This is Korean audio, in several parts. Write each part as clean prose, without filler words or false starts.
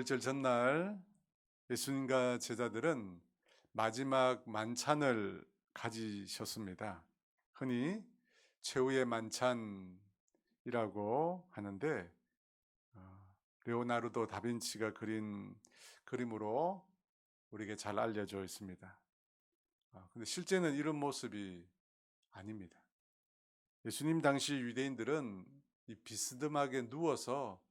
유월절 전날 예수님과 제자들은 마지막 만찬을 가지셨습니다. 흔히 최후의 만찬이라고 하는데 레오나르도 다빈치가 그린 그림으로 우리에게 잘 알려져 있습니다. 근데 실제는 이런 모습이 아닙니다. 예수님 당시 유대인들은 이 비스듬하게 누워서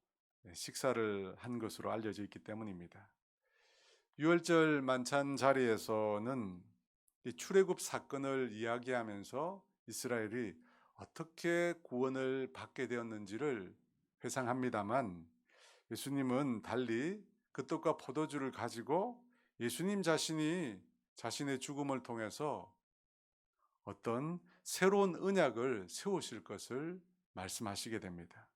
식사를 한 것으로 알려져 있기 때문입니다. 유월절 만찬 자리에서는 이 출애굽 사건을 이야기하면서 이스라엘이 어떻게 구원을 받게 되었는지를 회상합니다만, 예수님은 달리 그 떡과 포도주를 가지고 예수님 자신이 자신의 죽음을 통해서 어떤 새로운 언약을 세우실 것을 말씀하시게 됩니다.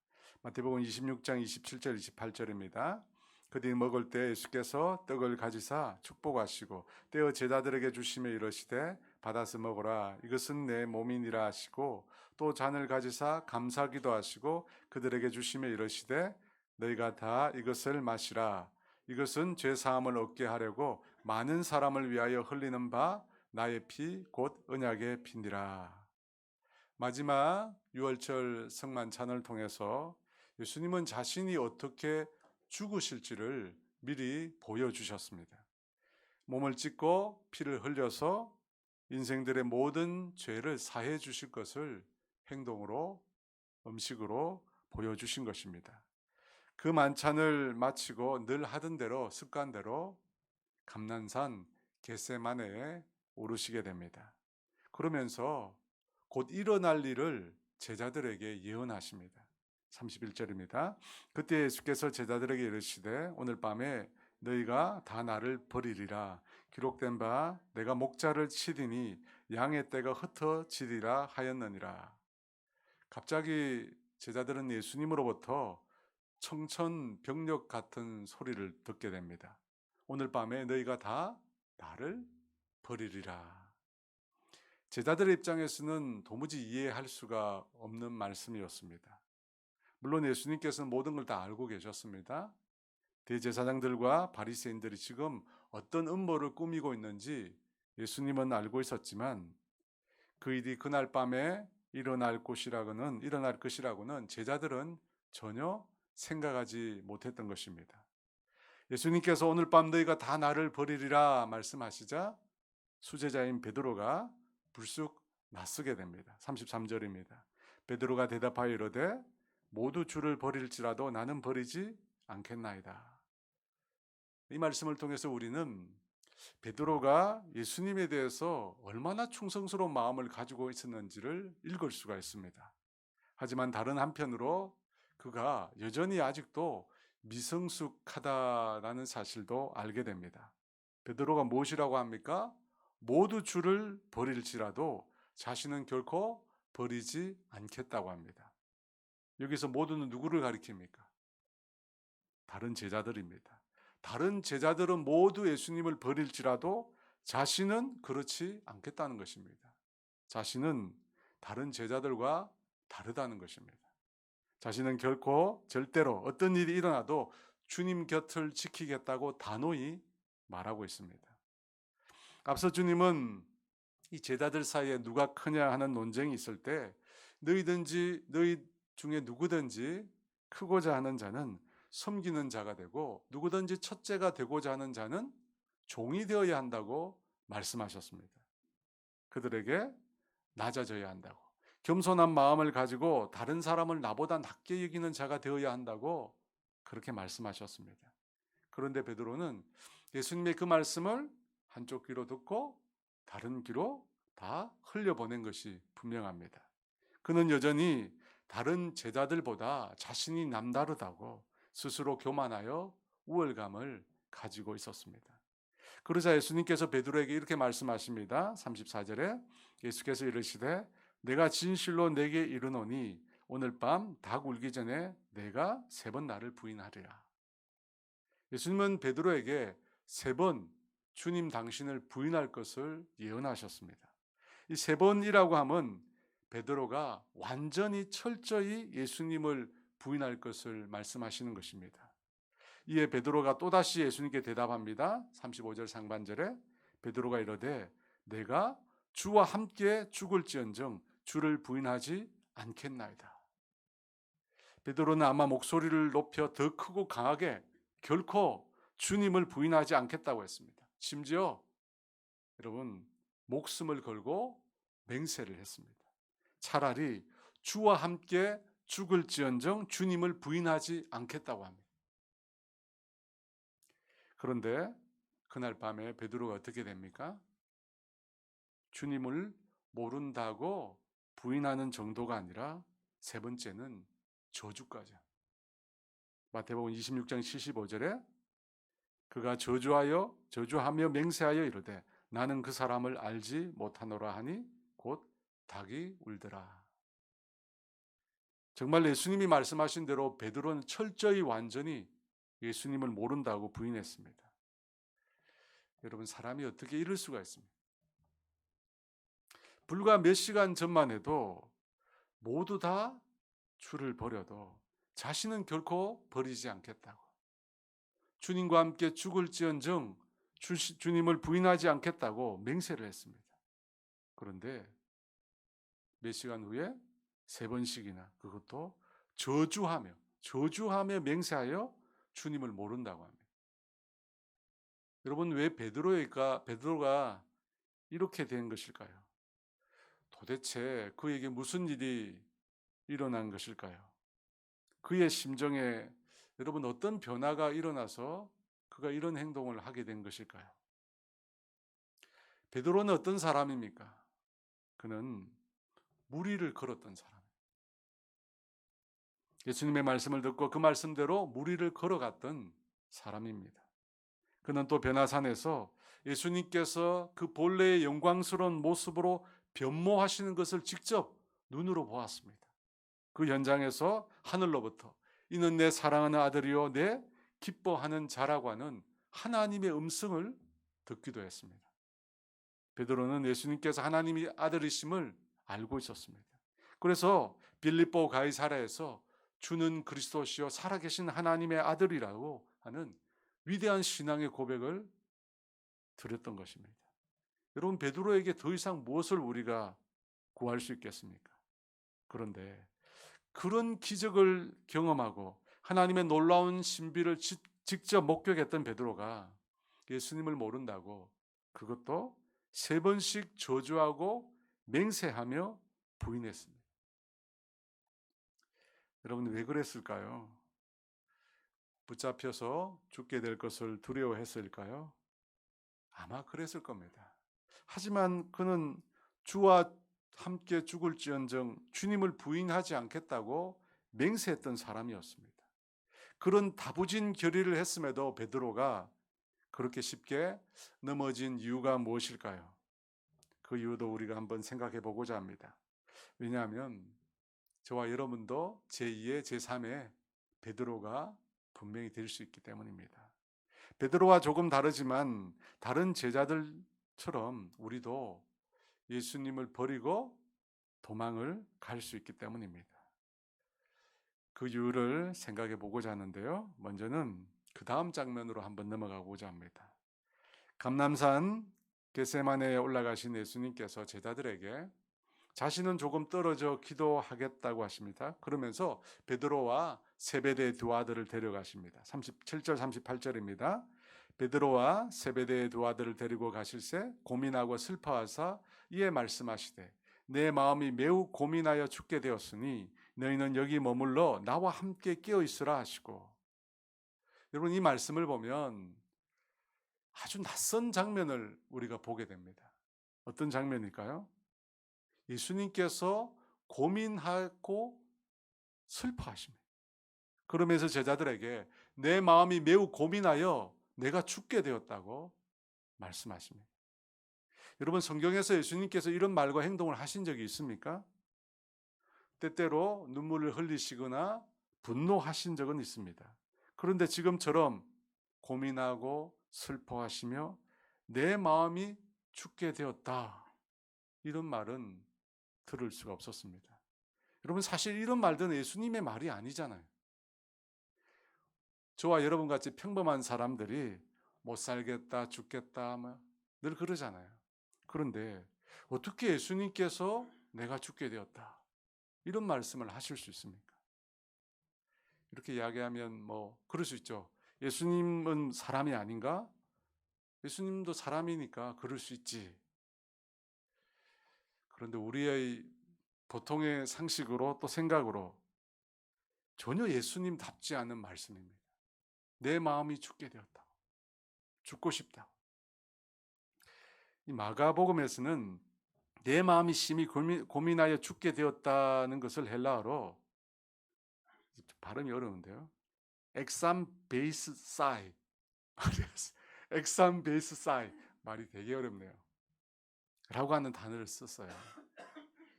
마태복음 26장 27절 28절입니다. 그들이 먹을 때 예수께서 떡을 가지사 축복하시고 떼어 제자들에게 주시며 이르시되 받아서 먹으라 이것은 내 몸이니라 하시고 또 잔을 가지사 감사기도 하시고 그들에게 주시며 이르시되 너희가 다 이것을 마시라 이것은 죄 사함을 얻게 하려고 많은 사람을 위하여 흘리는 바 나의 피 곧 언약의 피니라. 마지막 유월절 성만찬을 통해서 예수님은 자신이 어떻게 죽으실지를 미리 보여주셨습니다. 몸을 찢고 피를 흘려서 인생들의 모든 죄를 사해 주실 것을 행동으로, 음식으로 보여주신 것입니다. 그 만찬을 마치고 늘 하던 대로 습관대로 감난산 겟세마네에 오르시게 됩니다. 그러면서 곧 일어날 일을 제자들에게 예언하십니다. 31절입니다. 그때 예수께서 제자들에게 이르시되 오늘 밤에 너희가 다 나를 버리리라. 기록된 바 내가 목자를 치리니 양의 떼가 흩어지리라 하였느니라. 갑자기 제자들은 예수님으로부터 청천벽력 같은 소리를 듣게 됩니다. 오늘 밤에 너희가 다 나를 버리리라. 제자들의 입장에서는 도무지 이해할 수가 없는 말씀이었습니다. 물론 예수님께서는 모든 걸 다 알고 계셨습니다. 대제사장들과 바리새인들이 지금 어떤 음모를 꾸미고 있는지 예수님은 알고 있었지만 그 일이 그날 밤에 일어날 것이라고는 제자들은 전혀 생각하지 못했던 것입니다. 예수님께서 오늘 밤 너희가 다 나를 버리리라 말씀하시자 수제자인 베드로가 불쑥 낯서게 됩니다. 33절입니다. 베드로가 대답하여 이르되 모두 주를 버릴지라도 나는 버리지 않겠나이다. 이 말씀을 통해서 우리는 베드로가 예수님에 대해서 얼마나 충성스러운 마음을 가지고 있었는지를 읽을 수가 있습니다. 하지만 다른 한편으로 그가 여전히 아직도 미성숙하다라는 사실도 알게 됩니다. 베드로가 무엇이라고 합니까? 모두 주를 버릴지라도 자신은 결코 버리지 않겠다고 합니다. 여기서 모두는 누구를 가리킵니까? 다른 제자들입니다. 다른 제자들은 모두 예수님을 버릴지라도 자신은 그렇지 않겠다는 것입니다. 자신은 다른 제자들과 다르다는 것입니다. 자신은 결코 절대로 어떤 일이 일어나도 주님 곁을 지키겠다고 단호히 말하고 있습니다. 앞서 주님은 이 제자들 사이에 누가 크냐 하는 논쟁이 있을 때 너희 중에 누구든지 크고자 하는 자는 섬기는 자가 되고 누구든지 첫째가 되고자 하는 자는 종이 되어야 한다고 말씀하셨습니다. 그들에게 낮아져야 한다고, 겸손한 마음을 가지고 다른 사람을 나보다 낮게 여기는 자가 되어야 한다고 그렇게 말씀하셨습니다. 그런데 베드로는 예수님의 그 말씀을 한쪽 귀로 듣고 다른 귀로 다 흘려보낸 것이 분명합니다. 그는 여전히 다른 제자들보다 자신이 남다르다고 스스로 교만하여 우월감을 가지고 있었습니다. 그러자 예수님께서 베드로에게 이렇게 말씀하십니다. 34절에 예수께서 이르시되 내가 진실로 내게 이르노니 오늘 밤 닭 울기 전에 내가 3번 나를 부인하리라. 예수님은 베드로에게 3번 주님 당신을 부인할 것을 예언하셨습니다. 이 3번이라고 하면 베드로가 완전히 철저히 예수님을 부인할 것을 말씀하시는 것입니다. 이에 베드로가 또다시 예수님께 대답합니다. 35절 상반절에 베드로가 이르되 내가 주와 함께 죽을지언정 주를 부인하지 않겠나이다. 베드로는 아마 목소리를 높여 더 크고 강하게 결코 주님을 부인하지 않겠다고 했습니다. 심지어 여러분 목숨을 걸고 맹세를 했습니다. 차라리 주와 함께 죽을지언정 주님을 부인하지 않겠다고 합니다. 그런데 그날 밤에 베드로가 어떻게 됩니까? 주님을 모른다고 부인하는 정도가 아니라 세 번째는 저주까지. 마태복음 26장 75절에 그가 저주하며 맹세하여 이르되 나는 그 사람을 알지 못하노라 하니 곧 닭이 울더라. 정말 예수님이 말씀하신 대로 베드로는 철저히 완전히 예수님을 모른다고 부인했습니다. 여러분 사람이 어떻게 이럴 수가 있습니까? 불과 몇 시간 전만 해도 모두 다 주를 버려도 자신은 결코 버리지 않겠다고. 주님과 함께 죽을지언정 주님을 부인하지 않겠다고 맹세를 했습니다. 그런데 몇 시간 후에 세 번씩이나 그것도 저주하며 맹세하여 주님을 모른다고 합니다. 여러분 왜 베드로가 이렇게 된 것일까요? 도대체 그에게 무슨 일이 일어난 것일까요? 그의 심정에 여러분 어떤 변화가 일어나서 그가 이런 행동을 하게 된 것일까요? 베드로는 어떤 사람입니까? 그는 무리를 걸었던 사람. 예수님의 말씀을 듣고 그 말씀대로 무리를 걸어갔던 사람입니다. 그는 또 변화산에서 예수님께서 그 본래의 영광스러운 모습으로 변모하시는 것을 직접 눈으로 보았습니다. 그 현장에서 하늘로부터 이는 내 사랑하는 아들이요 내 기뻐하는 자라고 하는 하나님의 음성을 듣기도 했습니다. 베드로는 예수님께서 하나님의 아들이심을 알고 있었습니다. 그래서 빌립보 가이사랴에서 주는 그리스도시요 살아계신 하나님의 아들이라고 하는 위대한 신앙의 고백을 드렸던 것입니다. 여러분 베드로에게 더 이상 무엇을 우리가 구할 수 있겠습니까? 그런데 그런 기적을 경험하고 하나님의 놀라운 신비를 직접 목격했던 베드로가 예수님을 모른다고 그것도 세 번씩 저주하고 맹세하며 부인했습니다. 여러분 왜 그랬을까요? 붙잡혀서 죽게 될 것을 두려워했을까요? 아마 그랬을 겁니다. 하지만 그는 주와 함께 죽을지언정 주님을 부인하지 않겠다고 맹세했던 사람이었습니다. 그런 다부진 결의를 했음에도 베드로가 그렇게 쉽게 넘어진 이유가 무엇일까요? 그 이유도 우리가 한번 생각해 보고자 합니다. 왜냐하면 저와 여러분도 제2의 제3의 베드로가 분명히 될 수 있기 때문입니다. 베드로와 조금 다르지만 다른 제자들처럼 우리도 예수님을 버리고 도망을 갈 수 있기 때문입니다. 그 이유를 생각해 보고자 하는데요. 먼저는 그 다음 장면으로 한번 넘어가고자 합니다. 감람산 겟세마네에 올라가신 예수님께서 제자들에게 자신은 조금 떨어져 기도하겠다고 하십니다. 그러면서 베드로와 세베대의 두 아들을 데려가십니다. 37절 38절입니다. 베드로와 세베대의 두 아들을 데리고 가실새 고민하고 슬퍼하사 이에 말씀하시되 내 마음이 매우 고민하여 죽게 되었으니 너희는 여기 머물러 나와 함께 깨어 있으라 하시고. 여러분 이 말씀을 보면 아주 낯선 장면을 우리가 보게 됩니다. 어떤 장면일까요? 예수님께서 고민하고 슬퍼하십니다. 그러면서 제자들에게 내 마음이 매우 고민하여 내가 죽게 되었다고 말씀하십니다. 여러분 성경에서 예수님께서 이런 말과 행동을 하신 적이 있습니까? 때때로 눈물을 흘리시거나 분노하신 적은 있습니다. 그런데 지금처럼 고민하고 슬퍼하시며 내 마음이 죽게 되었다 이런 말은 들을 수가 없었습니다. 여러분 사실 이런 말들은 예수님의 말이 아니잖아요. 저와 여러분 같이 평범한 사람들이 못 살겠다, 죽겠다, 늘 그러잖아요. 그런데 어떻게 예수님께서 내가 죽게 되었다, 이런 말씀을 하실 수 있습니까? 이렇게 이야기하면 그럴 수 있죠. 예수님은 사람이 아닌가? 예수님도 사람이니까 그럴 수 있지. 그런데 우리의 보통의 상식으로 또 생각으로 전혀 예수님답지 않은 말씀입니다. 내 마음이 죽게 되었다. 죽고 싶다. 이 마가복음에서는 내 마음이 심히 고민하여 죽게 되었다는 것을 헬라어로, 발음이 어려운데요, 엑삼베이스사이 엑삼베이스사이, 말이 되게 어렵네요. 라고 하는 단어를 썼어요.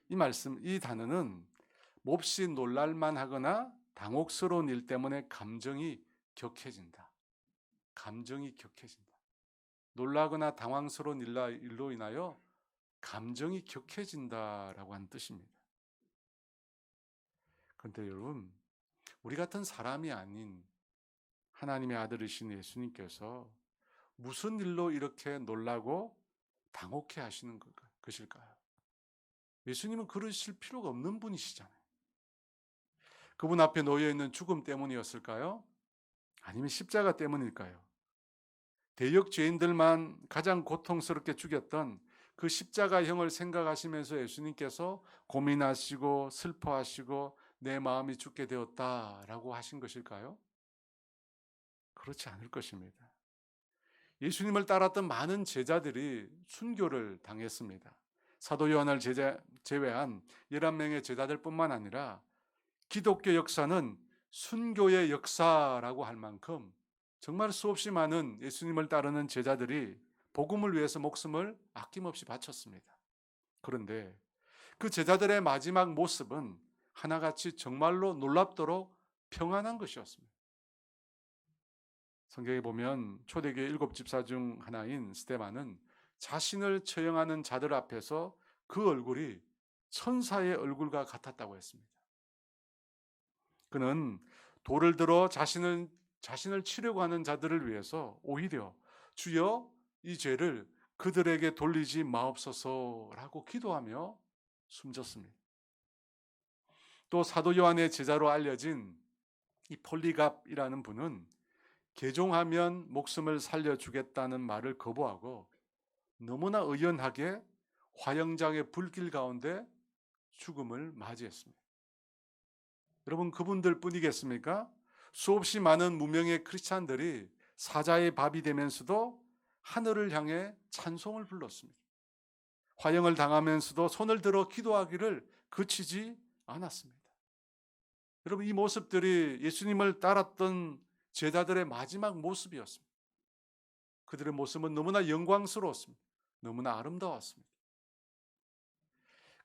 이 단어는 몹시 놀랄만 하거나 당혹스러운 일 때문에 감정이 격해진다. 감정이 격해진다. 놀라거나 당황스러운 일로 인하여 감정이 격해진다라고 하는 뜻입니다. 그런데 여러분, 우리 같은 사람이 아닌 하나님의 아들이신 예수님께서 무슨 일로 이렇게 놀라고 당혹해 하시는 것일까요? 예수님은 그러실 필요가 없는 분이시잖아요. 그분 앞에 놓여 있는 죽음 때문이었을까요? 아니면 십자가 때문일까요? 대역 죄인들만 가장 고통스럽게 죽였던 그 십자가형을 생각하시면서 예수님께서 고민하시고 슬퍼하시고 내 마음이 죽게 되었다라고 하신 것일까요? 그렇지 않을 것입니다. 예수님을 따랐던 많은 제자들이 순교를 당했습니다. 사도 요한을 제외한 11명의 제자들뿐만 아니라 기독교 역사는 순교의 역사라고 할 만큼 정말 수없이 많은 예수님을 따르는 제자들이 복음을 위해서 목숨을 아낌없이 바쳤습니다. 그런데 그 제자들의 마지막 모습은 하나같이 정말로 놀랍도록 평안한 것이었습니다. 성경에 보면 초대교회 7집사 중 하나인 스데반은 자신을 처형하는 자들 앞에서 그 얼굴이 천사의 얼굴과 같았다고 했습니다. 그는 돌을 들어 자신을 치려고 하는 자들을 위해서 오히려 주여 이 죄를 그들에게 돌리지 마옵소서라고 기도하며 숨졌습니다. 또 사도 요한의 제자로 알려진 이 폴리갑이라는 분은 개종하면 목숨을 살려주겠다는 말을 거부하고 너무나 의연하게 화영장의 불길 가운데 죽음을 맞이했습니다. 여러분, 그분들 뿐이겠습니까? 수없이 많은 무명의 크리스찬들이 사자의 밥이 되면서도 하늘을 향해 찬송을 불렀습니다. 화형을 당하면서도 손을 들어 기도하기를 그치지 않았습니다. 여러분, 이 모습들이 예수님을 따랐던 제자들의 마지막 모습이었습니다. 그들의 모습은 너무나 영광스러웠습니다. 너무나 아름다웠습니다.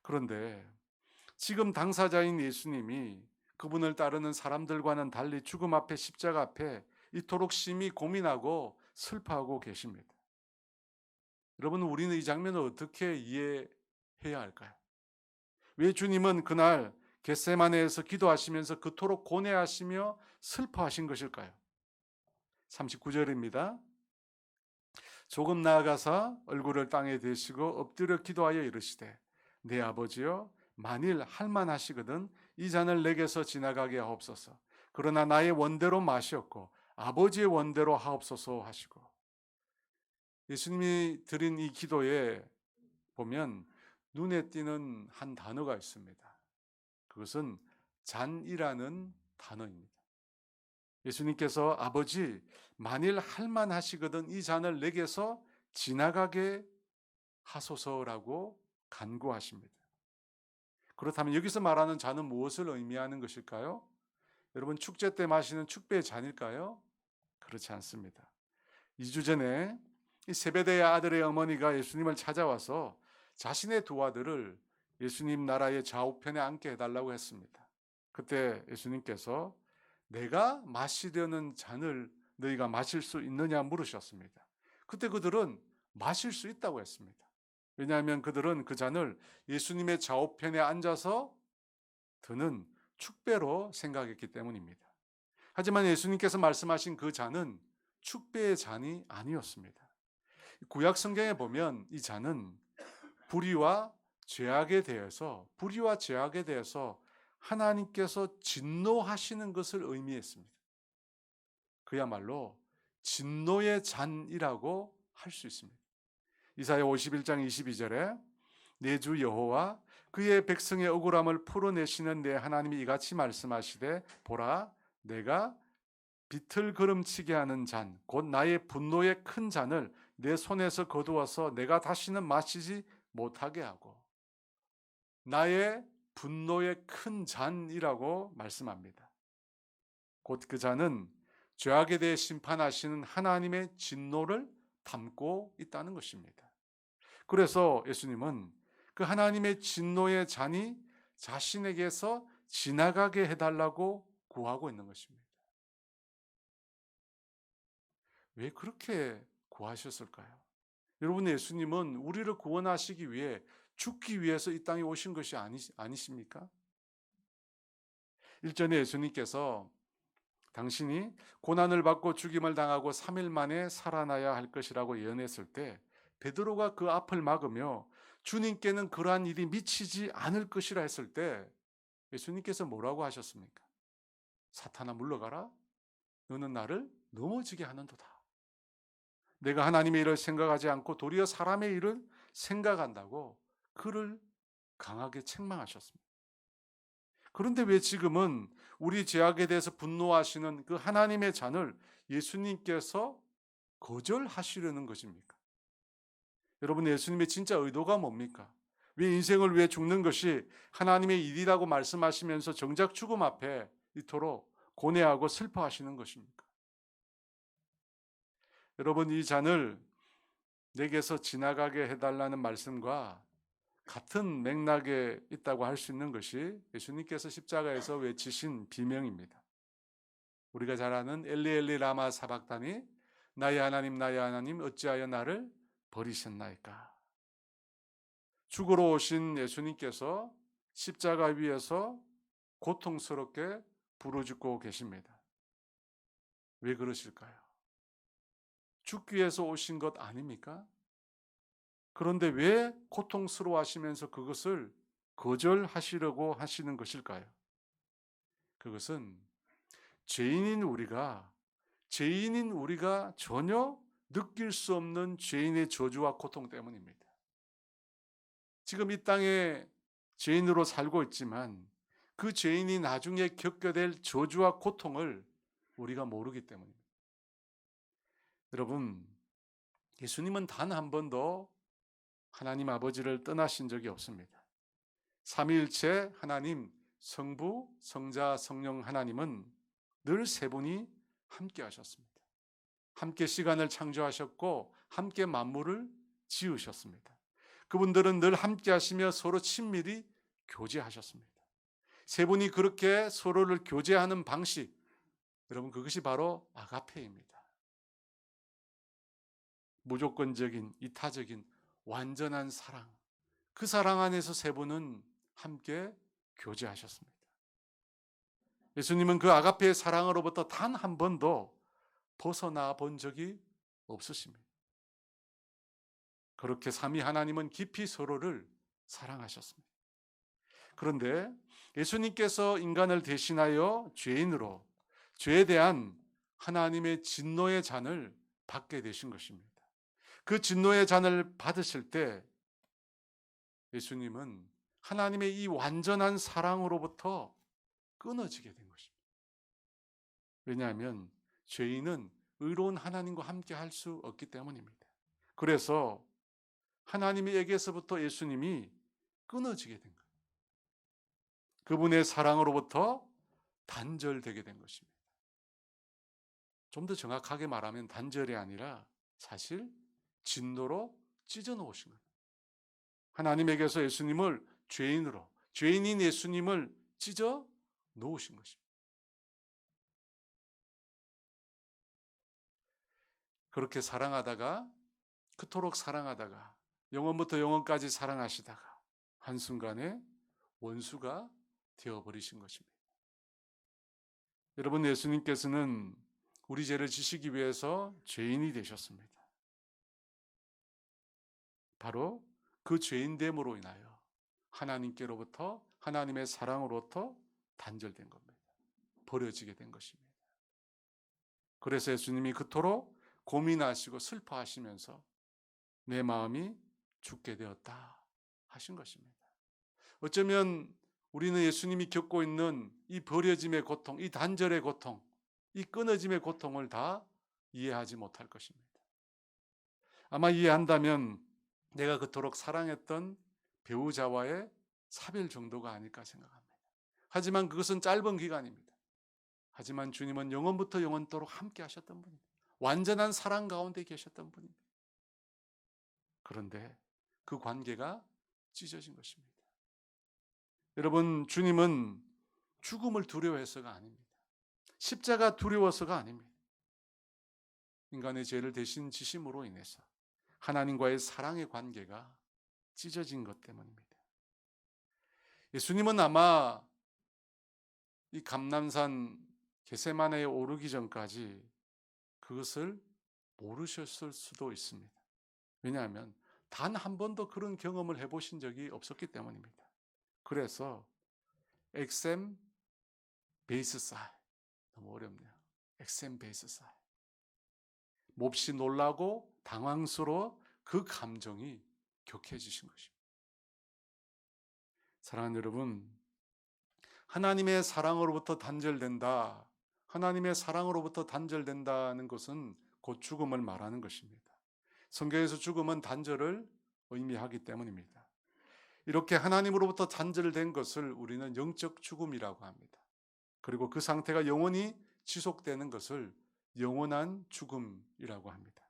그런데 지금 당사자인 예수님이 그분을 따르는 사람들과는 달리 죽음 앞에, 십자가 앞에 이토록 심히 고민하고 슬퍼하고 계십니다. 여러분, 우리는 이 장면을 어떻게 이해해야 할까요? 왜 주님은 그날 겟세마네에서 기도하시면서 그토록 고뇌하시며 슬퍼하신 것일까요? 39절입니다. 조금 나아가사 얼굴을 땅에 대시고 엎드려 기도하여 이르시되 내 아버지여, 만일 할만하시거든 이 잔을 내게서 지나가게 하옵소서. 그러나 나의 원대로 마시옵고 아버지의 원대로 하옵소서 하시고, 예수님이 드린 이 기도에 보면 눈에 띄는 한 단어가 있습니다. 그것은 잔이라는 단어입니다. 예수님께서 아버지, 만일 할만하시거든 이 잔을 내게서 지나가게 하소서라고 간구하십니다. 그렇다면 여기서 말하는 잔은 무엇을 의미하는 것일까요? 여러분, 축제 때 마시는 축배의 잔일까요? 그렇지 않습니다. 2주 전에 이 세베대의 아들의 어머니가 예수님을 찾아와서 자신의 두 아들을 예수님 나라의 좌우편에 앉게 해달라고 했습니다. 그때 예수님께서 내가 마시려는 잔을 너희가 마실 수 있느냐 물으셨습니다. 그때 그들은 마실 수 있다고 했습니다. 왜냐하면 그들은 그 잔을 예수님의 좌우편에 앉아서 드는 축배로 생각했기 때문입니다. 하지만 예수님께서 말씀하신 그 잔은 축배의 잔이 아니었습니다. 구약 성경에 보면 이 잔은 불의와 죄악에 대해서 하나님께서 진노하시는 것을 의미했습니다. 그야말로 진노의 잔이라고 할 수 있습니다. 이사야 51장 22절에 내 주 여호와 그의 백성의 억울함을 풀어내시는 내 하나님이 이같이 말씀하시되 보라 내가 비틀거름치게 하는 잔 곧 나의 분노의 큰 잔을 내 손에서 거두어서 내가 다시는 마시지 못하게 하고 나의 분노의 큰 잔이라고 말씀합니다. 곧 그 잔은 죄악에 대해 심판하시는 하나님의 진노를 담고 있다는 것입니다. 그래서 예수님은 그 하나님의 진노의 잔이 자신에게서 지나가게 해달라고 구하고 있는 것입니다. 왜 그렇게 구하셨을까요? 여러분, 예수님은 우리를 구원하시기 위해 죽기 위해서 이 땅에 오신 것이 아니십니까? 일전에 예수님께서 당신이 고난을 받고 죽임을 당하고 3일 만에 살아나야 할 것이라고 예언했을 때 베드로가 그 앞을 막으며 주님께는 그러한 일이 미치지 않을 것이라 했을 때 예수님께서 뭐라고 하셨습니까? 사탄아 물러가라. 너는 나를 넘어지게 하는도다. 내가 하나님의 일을 생각하지 않고 도리어 사람의 일을 생각한다고 그를 강하게 책망하셨습니다. 그런데 왜 지금은 우리 죄악에 대해서 분노하시는 그 하나님의 잔을 예수님께서 거절하시려는 것입니까? 여러분, 예수님의 진짜 의도가 뭡니까? 왜 인생을 위해 죽는 것이 하나님의 일이라고 말씀하시면서 정작 죽음 앞에 이토록 고뇌하고 슬퍼하시는 것입니까? 여러분, 이 잔을 내게서 지나가게 해달라는 말씀과 같은 맥락에 있다고 할 수 있는 것이 예수님께서 십자가에서 외치신 비명입니다. 우리가 잘 아는 엘리 엘리 라마 사박다니 나의 하나님 어찌하여 나를 버리셨나이까. 죽으러 오신 예수님께서 십자가 위에서 고통스럽게 부르짖고 계십니다. 왜 그러실까요? 죽기 위해서 오신 것 아닙니까? 그런데 왜 고통스러워 하시면서 그것을 거절하시려고 하시는 것일까요? 그것은 죄인인 우리가 전혀 느낄 수 없는 죄인의 저주와 고통 때문입니다. 지금 이 땅에 죄인으로 살고 있지만 그 죄인이 나중에 겪게 될 저주와 고통을 우리가 모르기 때문입니다. 여러분, 예수님은 단 한 번도 하나님 아버지를 떠나신 적이 없습니다. 삼위일체 하나님, 성부, 성자, 성령 하나님은 늘 세 분이 함께 하셨습니다. 함께 시간을 창조하셨고 함께 만물을 지으셨습니다. 그분들은 늘 함께 하시며 서로 친밀히 교제하셨습니다. 세 분이 그렇게 서로를 교제하는 방식, 여러분 그것이 바로 아가페입니다. 무조건적인, 이타적인, 완전한 사랑. 그 사랑 안에서 세 분은 함께 교제하셨습니다. 예수님은 그 아가페의 사랑으로부터 단 한 번도 벗어나 본 적이 없으십니다. 그렇게 삼위 하나님은 깊이 서로를 사랑하셨습니다. 그런데 예수님께서 인간을 대신하여 죄인으로 죄에 대한 하나님의 진노의 잔을 받게 되신 것입니다. 그 진노의 잔을 받으실 때 예수님은 하나님의 이 완전한 사랑으로부터 끊어지게 된 것입니다. 왜냐하면 죄인은 의로운 하나님과 함께 할 수 없기 때문입니다. 그래서 하나님에게서부터 예수님이 끊어지게 된 거예요. 그분의 사랑으로부터 단절되게 된 것입니다. 좀 더 정확하게 말하면 단절이 아니라 사실 진노로 찢어 놓으신 거예요. 하나님에게서 예수님을 죄인인 예수님을 찢어 놓으신 것입니다. 그렇게 사랑하다가 그토록 사랑하다가 영원부터 영원까지 사랑하시다가 한순간에 원수가 되어버리신 것입니다. 여러분, 예수님께서는 우리 죄를 지시기 위해서 죄인이 되셨습니다. 바로 그 죄인됨으로 인하여 하나님께로부터, 하나님의 사랑으로부터 단절된 겁니다. 버려지게 된 것입니다. 그래서 예수님이 그토록 고민하시고 슬퍼하시면서 내 마음이 죽게 되었다 하신 것입니다. 어쩌면 우리는 예수님이 겪고 있는 이 버려짐의 고통, 이 단절의 고통, 이 끊어짐의 고통을 다 이해하지 못할 것입니다. 아마 이해한다면 내가 그토록 사랑했던 배우자와의 사별 정도가 아닐까 생각합니다. 하지만 그것은 짧은 기간입니다. 하지만 주님은 영원부터 영원토록 함께 하셨던 분입니다. 완전한 사랑 가운데 계셨던 분입니다. 그런데 그 관계가 찢어진 것입니다. 여러분, 주님은 죽음을 두려워해서가 아닙니다. 십자가 두려워서가 아닙니다. 인간의 죄를 대신 지심으로 인해서 하나님과의 사랑의 관계가 찢어진 것 때문입니다. 예수님은 아마 이 감람산 겟세마네에 오르기 전까지 그것을 모르셨을 수도 있습니다. 왜냐하면 단 한 번도 그런 경험을 해보신 적이 없었기 때문입니다. 그래서 엑셈 베이스사이, 너무 어렵네요. 엑셈 베이스사이, 몹시 놀라고 당황스러워 그 감정이 격해지신 것입니다. 사랑하는 여러분, 하나님의 사랑으로부터 단절된다, 하나님의 사랑으로부터 단절된다는 것은 곧 죽음을 말하는 것입니다. 성경에서 죽음은 단절을 의미하기 때문입니다. 이렇게 하나님으로부터 단절된 것을 우리는 영적 죽음이라고 합니다. 그리고 그 상태가 영원히 지속되는 것을 영원한 죽음이라고 합니다.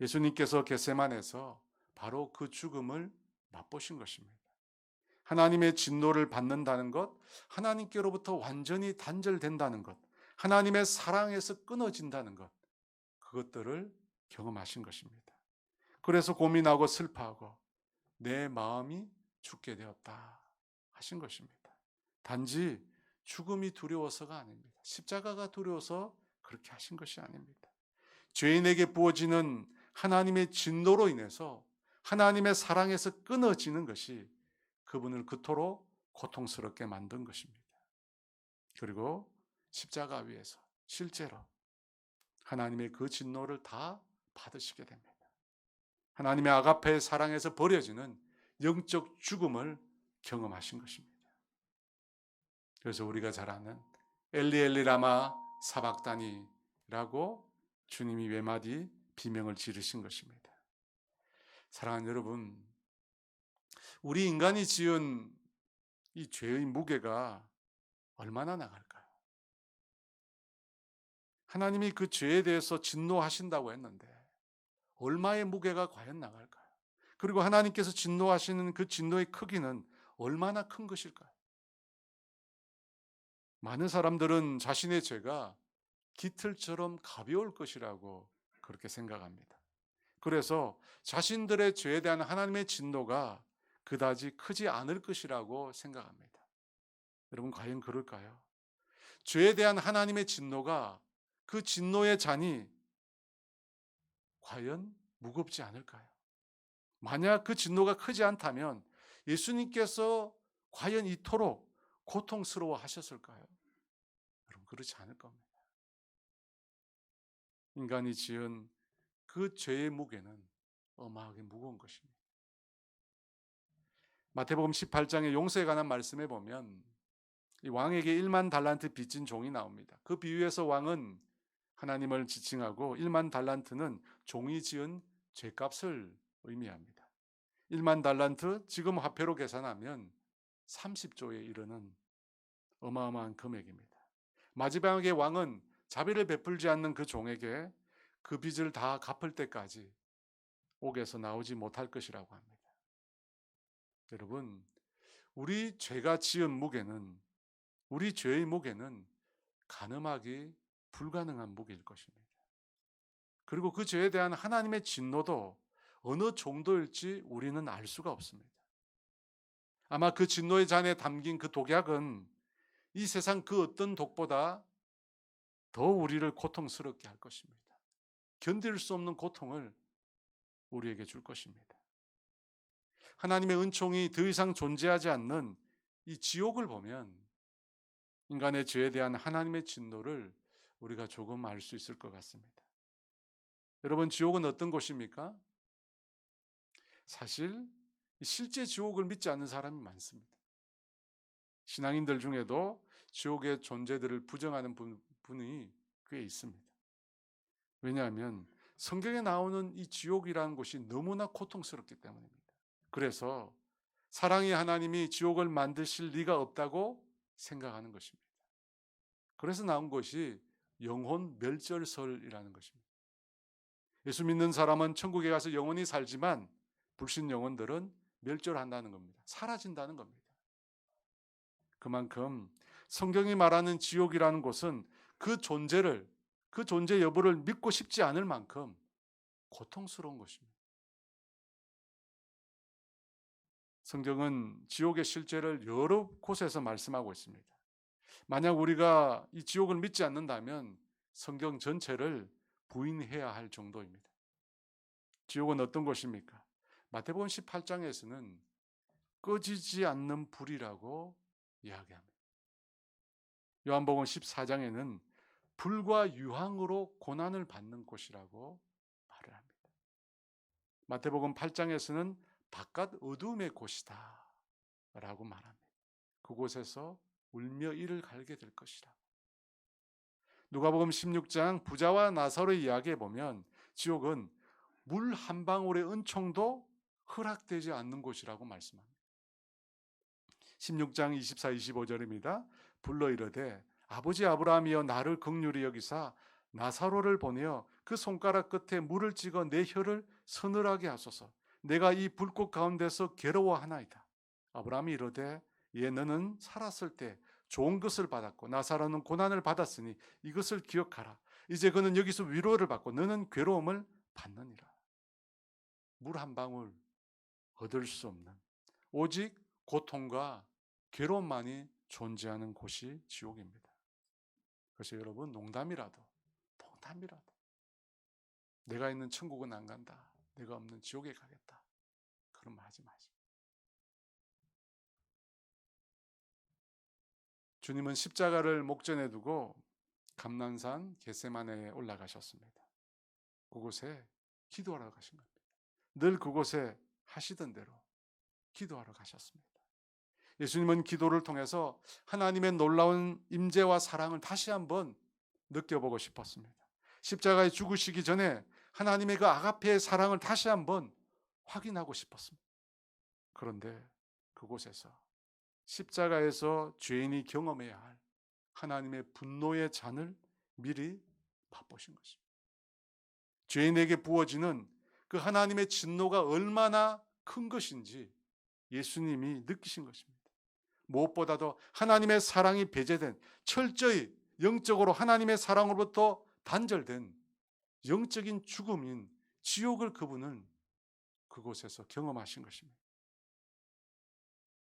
예수님께서 겟세마네에서 바로 그 죽음을 맛보신 것입니다. 하나님의 진노를 받는다는 것, 하나님께로부터 완전히 단절된다는 것, 하나님의 사랑에서 끊어진다는 것, 그것들을 경험하신 것입니다. 그래서 고민하고 슬퍼하고 내 마음이 죽게 되었다 하신 것입니다. 단지 죽음이 두려워서가 아닙니다. 십자가가 두려워서 그렇게 하신 것이 아닙니다. 죄인에게 부어지는 하나님의 진노로 인해서 하나님의 사랑에서 끊어지는 것이 그분을 그토록 고통스럽게 만든 것입니다. 그리고 십자가 위에서 실제로 하나님의 그 진노를 다 받으시게 됩니다. 하나님의 아가페의 사랑에서 버려지는 영적 죽음을 경험하신 것입니다. 그래서 우리가 잘 아는 엘리 엘리 라마 사박다니라고 주님이 외마디 비명을 지르신 것입니다. 사랑하는 여러분, 우리 인간이 지은 이 죄의 무게가 얼마나 나갈까요? 하나님이 그 죄에 대해서 진노하신다고 했는데 얼마의 무게가 과연 나갈까요? 그리고 하나님께서 진노하시는 그 진노의 크기는 얼마나 큰 것일까요? 많은 사람들은 자신의 죄가 깃털처럼 가벼울 것이라고 그렇게 생각합니다. 그래서 자신들의 죄에 대한 하나님의 진노가 그다지 크지 않을 것이라고 생각합니다. 여러분, 과연 그럴까요? 죄에 대한 하나님의 진노가, 그 진노의 잔이 과연 무겁지 않을까요? 만약 그 진노가 크지 않다면 예수님께서 과연 이토록 고통스러워 하셨을까요? 여러분, 그렇지 않을 겁니다. 인간이 지은 그 죄의 무게는 어마하게 무거운 것입니다. 마태복음 18장의 용서에 관한 말씀에 보면 이 왕에게 1만 달란트 빚진 종이 나옵니다. 그 비유에서 왕은 하나님을 지칭하고 1만 달란트는 종이 지은 죄값을 의미합니다. 1만 달란트, 지금 화폐로 계산하면 30조에 이르는 어마어마한 금액입니다. 마지막에 왕은 자비를 베풀지 않는 그 종에게 그 빚을 다 갚을 때까지 옥에서 나오지 못할 것이라고 합니다. 여러분, 우리 죄가 지은 무게는, 우리 죄의 무게는 가늠하기 불가능한 무게일 것입니다. 그리고 그 죄에 대한 하나님의 진노도 어느 정도일지 우리는 알 수가 없습니다. 아마 그 진노의 잔에 담긴 그 독약은 이 세상 그 어떤 독보다 더 우리를 고통스럽게 할 것입니다. 견딜 수 없는 고통을 우리에게 줄 것입니다. 하나님의 은총이 더 이상 존재하지 않는 이 지옥을 보면 인간의 죄에 대한 하나님의 진노를 우리가 조금 알 수 있을 것 같습니다. 여러분, 지옥은 어떤 곳입니까? 사실 실제 지옥을 믿지 않는 사람이 많습니다. 신앙인들 중에도 지옥의 존재들을 부정하는 분이 꽤 있습니다. 왜냐하면 성경에 나오는 이 지옥이라는 곳이 너무나 고통스럽기 때문입니다. 그래서 사랑의 하나님이 지옥을 만드실 리가 없다고 생각하는 것입니다. 그래서 나온 것이 영혼 멸절설이라는 것입니다. 예수 믿는 사람은 천국에 가서 영원히 살지만 불신 영혼들은 멸절한다는 겁니다. 사라진다는 겁니다. 그만큼 성경이 말하는 지옥이라는 곳은 그 존재 여부를 믿고 싶지 않을 만큼 고통스러운 것입니다. 성경은 지옥의 실제를 여러 곳에서 말씀하고 있습니다. 만약 우리가 이 지옥을 믿지 않는다면 성경 전체를 부인해야 할 정도입니다. 지옥은 어떤 곳입니까? 마태복음 18장에서는 꺼지지 않는 불이라고 이야기합니다. 요한복음 14장에는 불과 유황으로 고난을 받는 곳이라고 말을 합니다. 마태복음 8장에서는 바깥 어두움의 곳이다 라고 말합니다. 그곳에서 울며 이를 갈게 될 것이라. 누가복음 16장 부자와 나사로의 이야기에 보면 지옥은 물 한 방울의 은총도 허락되지 않는 곳이라고 말씀합니다. 16장 24, 25절입니다. 불러 이르되 아버지 아브라함이여 나를 긍휼히 여기사 나사로를 보내어 그 손가락 끝에 물을 찍어 내 혀를 서늘하게 하소서. 내가 이 불꽃 가운데서 괴로워하나이다. 아브라함이 이르되 예 너는 살았을 때 좋은 것을 받았고 나사로는 고난을 받았으니 이것을 기억하라. 이제 그는 여기서 위로를 받고 너는 괴로움을 받느니라. 물 한 방울 얻을 수 없는 오직 고통과 괴로움만이 존재하는 곳이 지옥입니다. 그래서 여러분 농담이라도 내가 있는 천국은 안 간다. 내가 없는 지옥에 가겠다. 그런 말 하지 마십시오. 주님은 십자가를 목전에 두고 감난산 겟세마네에 올라가셨습니다. 그곳에 기도하러 가신 겁니다. 늘 그곳에 하시던 대로 기도하러 가셨습니다. 예수님은 기도를 통해서 하나님의 놀라운 임재와 사랑을 다시 한번 느껴보고 싶었습니다. 십자가에 죽으시기 전에 하나님의 그 아가페의 사랑을 다시 한번 확인하고 싶었습니다. 그런데 그곳에서 십자가에서 죄인이 경험해야 할 하나님의 분노의 잔을 미리 맛보신 것입니다. 죄인에게 부어지는 그 하나님의 진노가 얼마나 큰 것인지 예수님이 느끼신 것입니다. 무엇보다도 하나님의 사랑이 배제된 철저히 영적으로 하나님의 사랑으로부터 단절된 영적인 죽음인 지옥을 그분은 그곳에서 경험하신 것입니다.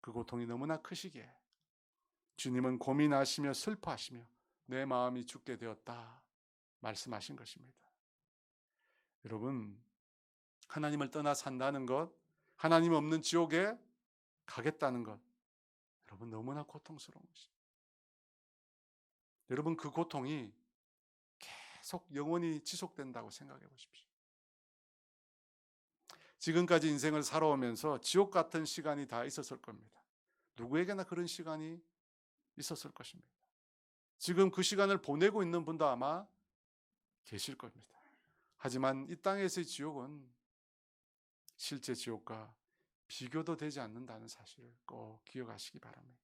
그 고통이 너무나 크시기에 주님은 고민하시며 슬퍼하시며 내 마음이 죽게 되었다 말씀하신 것입니다. 여러분, 하나님을 떠나 산다는 것, 하나님 없는 지옥에 가겠다는 것, 여러분 너무나 고통스러운 것입니다. 여러분 그 고통이 계속 영원히 지속된다고 생각해 보십시오. 지금까지 인생을 살아오면서 지옥 같은 시간이 다 있었을 겁니다. 누구에게나 그런 시간이 있었을 것입니다. 지금 그 시간을 보내고 있는 분도 아마 계실 겁니다. 하지만 이 땅에서의 지옥은 실제 지옥과 비교도 되지 않는다는 사실을 꼭 기억하시기 바랍니다.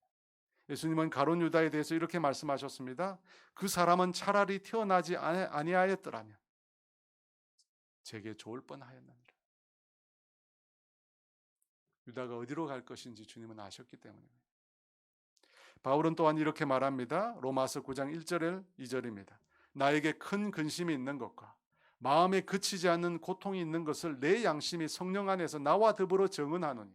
예수님은 가룟 유다에 대해서 이렇게 말씀하셨습니다. 그 사람은 차라리 태어나지 아니하였더라면 제게 좋을 뻔하였느니라. 유다가 어디로 갈 것인지 주님은 아셨기 때문입니다. 바울은 또한 이렇게 말합니다. 로마서 9장 1절 2절입니다. 나에게 큰 근심이 있는 것과 마음에 그치지 않는 고통이 있는 것을 내 양심이 성령 안에서 나와 더불어 증언하노니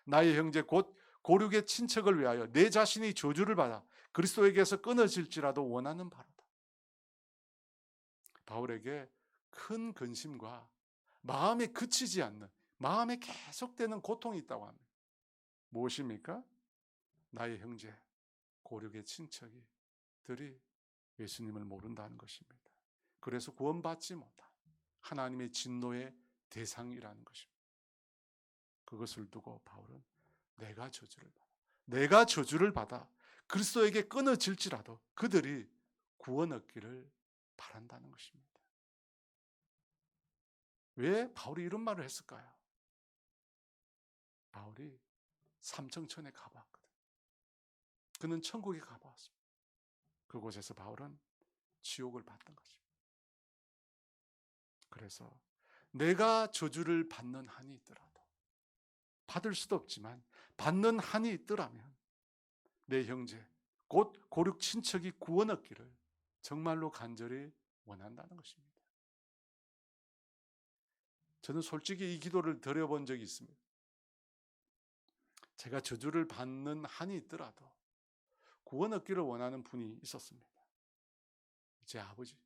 나의 형제 곧 고륙의 친척을 위하여 내 자신이 저주를 받아 그리스도에게서 끊어질지라도 원하는 바로다. 바울에게 큰 근심과 마음에 그치지 않는, 마음에 계속되는 고통이 있다고 합니다. 무엇입니까? 나의 형제, 고륙의 친척들이 예수님을 모른다는 것입니다. 그래서 구원받지 못한 하나님의 진노의 대상이라는 것입니다. 그것을 두고 바울은 내가 저주를 받아 그리스도에게 끊어질지라도 그들이 구원 얻기를 바란다는 것입니다. 왜 바울이 이런 말을 했을까요? 바울이 삼청천에 가봤거든요. 그는 천국에 가봤습니다. 그곳에서 바울은 지옥을 받던 것입니다. 그래서 내가 저주를 받는 한이 있더라도, 받을 수도 없지만 받는 한이 있더라면 내 형제, 곧 고륙 친척이 구원 얻기를 정말로 간절히 원한다는 것입니다. 저는 솔직히 이 기도를 드려본 적이 있습니다. 제가 저주를 받는 한이 있더라도 구원 얻기를 원하는 분이 있었습니다. 제 아버지.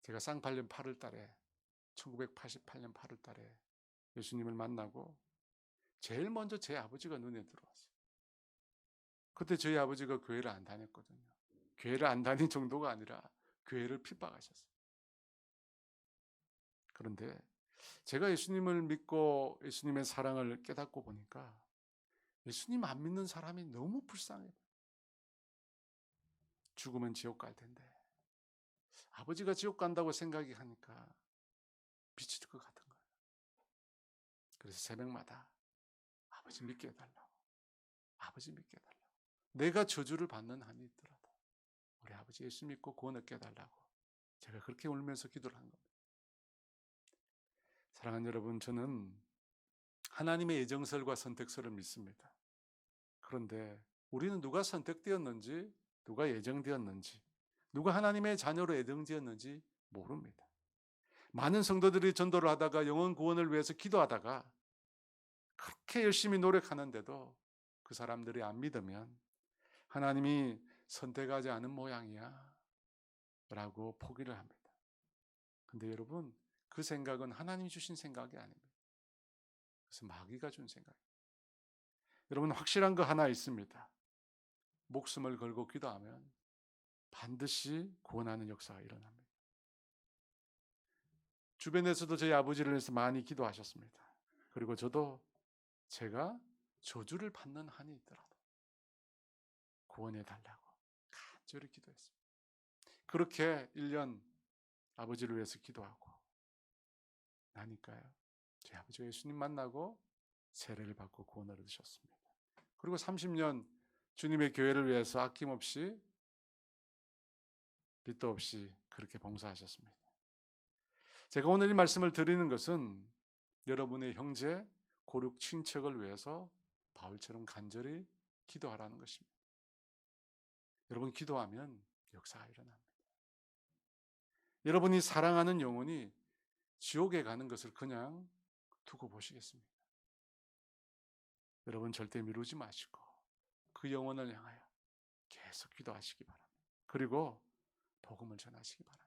제가 쌍팔년 8월 달에 1988년 8월 달에 예수님을 만나고 제일 먼저 제 아버지가 눈에 들어왔어요. 그때 저희 아버지가 교회를 안 다녔거든요. 교회를 안 다닌 정도가 아니라 교회를 핍박하셨어요. 그런데 제가 예수님을 믿고 예수님의 사랑을 깨닫고 보니까 예수님 안 믿는 사람이 너무 불쌍해요. 죽으면 지옥 갈 텐데 아버지가 지옥 간다고 생각이 하니까 미칠 것 같은 거예요. 그래서 새벽마다 아버지 믿게 해달라고, 아버지 믿게 해달라고, 내가 저주를 받는 한이 있더라도 우리 아버지 예수 믿고 구원 얻게 해달라고 제가 그렇게 울면서 기도를 한 겁니다. 사랑하는 여러분, 저는 하나님의 예정설과 선택설을 믿습니다. 그런데 우리는 누가 선택되었는지, 누가 예정되었는지, 누가 하나님의 자녀로 예정되었는지 모릅니다. 많은 성도들이 전도를 하다가 영혼 구원을 위해서 기도하다가 그렇게 열심히 노력하는데도 그 사람들이 안 믿으면 하나님이 선택하지 않은 모양이야 라고 포기를 합니다. 근데 여러분, 그 생각은 하나님이 주신 생각이 아닙니다. 그래서 마귀가 준 생각입니다. 여러분, 확실한 거 하나 있습니다. 목숨을 걸고 기도하면 반드시 구원하는 역사가 일어납니다. 주변에서도 저희 아버지를 위해서 많이 기도하셨습니다. 그리고 저도 제가 저주를 받는 한이 있더라도 구원해 달라고 간절히 기도했습니다. 그렇게 1년 아버지를 위해서 기도하고 나니까요, 제 아버지가 예수님 만나고 세례를 받고 구원을 얻으셨습니다. 그리고 30년 주님의 교회를 위해서 아낌없이 빛도 없이 그렇게 봉사하셨습니다. 제가 오늘 이 말씀을 드리는 것은 여러분의 형제, 고륙 친척을 위해서 바울처럼 간절히 기도하라는 것입니다. 여러분, 기도하면 역사가 일어납니다. 여러분이 사랑하는 영혼이 지옥에 가는 것을 그냥 두고 보시겠습니까? 여러분, 절대 미루지 마시고 그 영혼을 향하여 계속 기도하시기 바랍니다. 그리고 복음을 전하시기 바랍니다.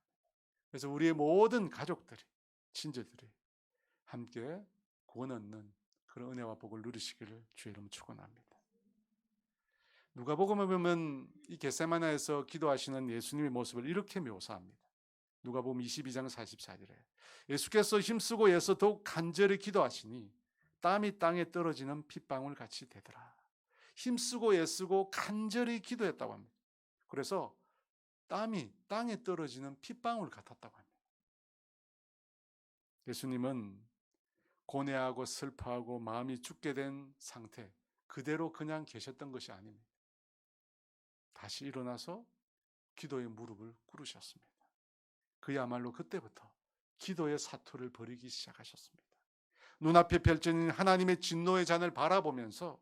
그래서 우리의 모든 가족들이, 친지들이 함께 구원 얻는 그런 은혜와 복을 누리시기를 주의 이름으로 축원합니다. 누가복음에 보면 이 겟세마네에서 기도하시는 예수님의 모습을 이렇게 묘사합니다. 누가복음 22장 44절에 예수께서 힘쓰고 애써 더욱 간절히 기도하시니 땀이 땅에 떨어지는 핏방울 같이 되더라. 힘쓰고 애쓰고 간절히 기도했다고 합니다. 그래서 땀이 땅에 떨어지는 핏방울 같았다고 합니다. 예수님은 고뇌하고 슬퍼하고 마음이 죽게 된 상태 그대로 그냥 계셨던 것이 아닙니다. 다시 일어나서 기도의 무릎을 꿇으셨습니다. 그야말로 그때부터 기도의 사투를 벌이기 시작하셨습니다. 눈앞에 펼쳐진 하나님의 진노의 잔을 바라보면서